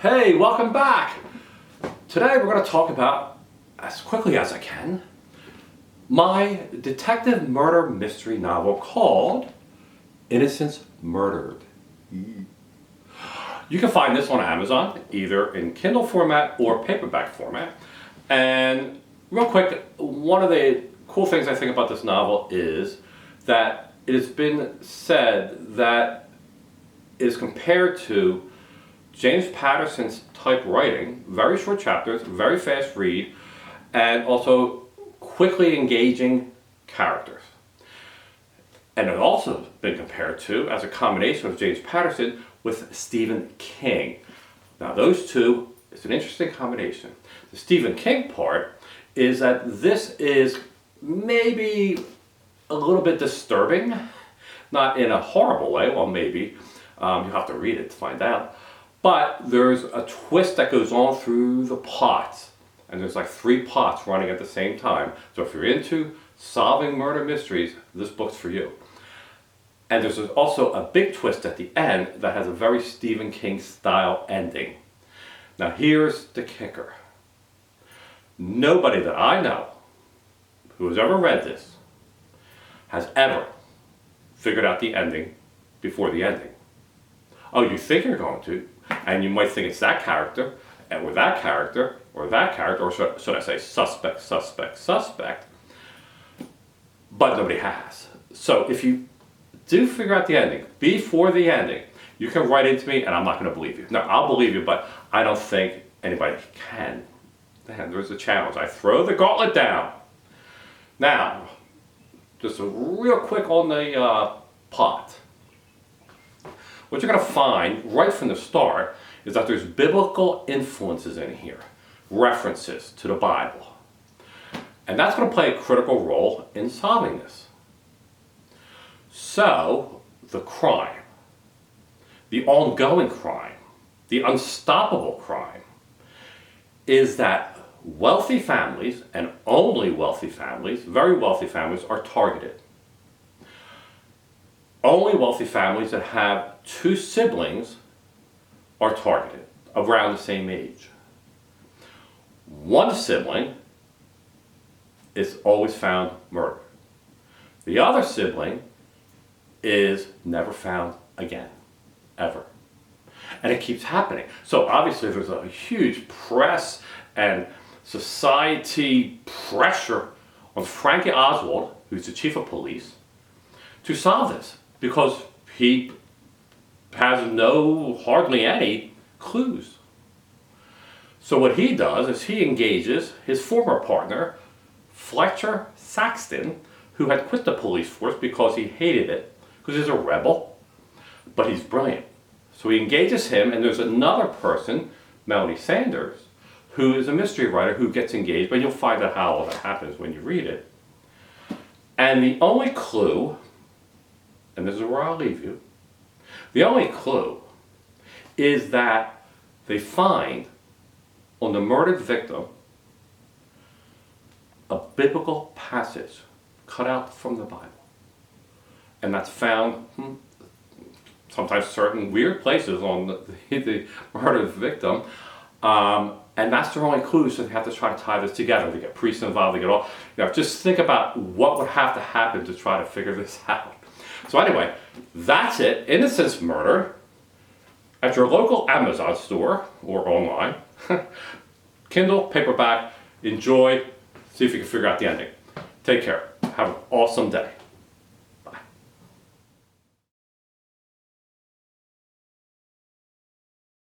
Hey, welcome back! Today we're going to talk about, as quickly as I can, my detective murder mystery novel called Innocents Murdered. You can find this on Amazon, either in Kindle format or paperback format. And real quick, one of the cool things I think about this novel is that it has been said that it is compared to James Patterson's type writing, very short chapters, very fast read, and also quickly engaging characters. And it's also been compared to as a combination of James Patterson with Stephen King. Now those two, it's an interesting combination. The Stephen King part is that this is maybe a little bit disturbing, not in a horrible way, well maybe, you have to read it to find out. But there's a twist that goes on through the plots. And there's like 3 plots running at the same time. So if you're into solving murder mysteries, this book's for you. And there's also a big twist at the end that has a very Stephen King style ending. Now here's the kicker. Nobody that I know who has ever read this has ever figured out the ending before the ending. Oh, you think you're going to, and you might think it's that character, or that character, or that character, or should I say suspect, suspect, suspect, but nobody has. So if you do figure out the ending before the ending, you can write into me and I'm not going to believe you. No, I'll believe you, but I don't think anybody can. Man, there's a challenge. I throw the gauntlet down. Now, just a real quick on the plot. What you're going to find right from the start is that there's biblical influences in here, references to the Bible. And that's going to play a critical role in solving this. So, the crime, the ongoing crime, the unstoppable crime, is that wealthy families, and only wealthy families, very wealthy families, are targeted. Only wealthy families that have 2 siblings are targeted, around the same age. One sibling is always found murdered. The other sibling is never found again, ever. And it keeps happening. So obviously there's a huge press and society pressure on Frankie Oswald, who's the chief of police, to solve this, because he has hardly any clues. So what he does is he engages his former partner, Fletcher Saxton, who had quit the police force because he hated it, because he's a rebel, but he's brilliant. So he engages him, and there's another person, Melanie Sanders, who is a mystery writer who gets engaged, but you'll find out how all that happens when you read it. And the only clue, and this is where I'll leave you, the only clue is that they find on the murdered victim a biblical passage cut out from the Bible. And that's found sometimes certain weird places on the murdered victim. And that's their only clue, so they have to try to tie this together. They get priests involved, they get all, just think about what would have to happen to try to figure this out. So anyway, that's it. Innocents Murdered at your local Amazon store or online. Kindle, paperback, enjoy, see if you can figure out the ending. Take care. Have an awesome day.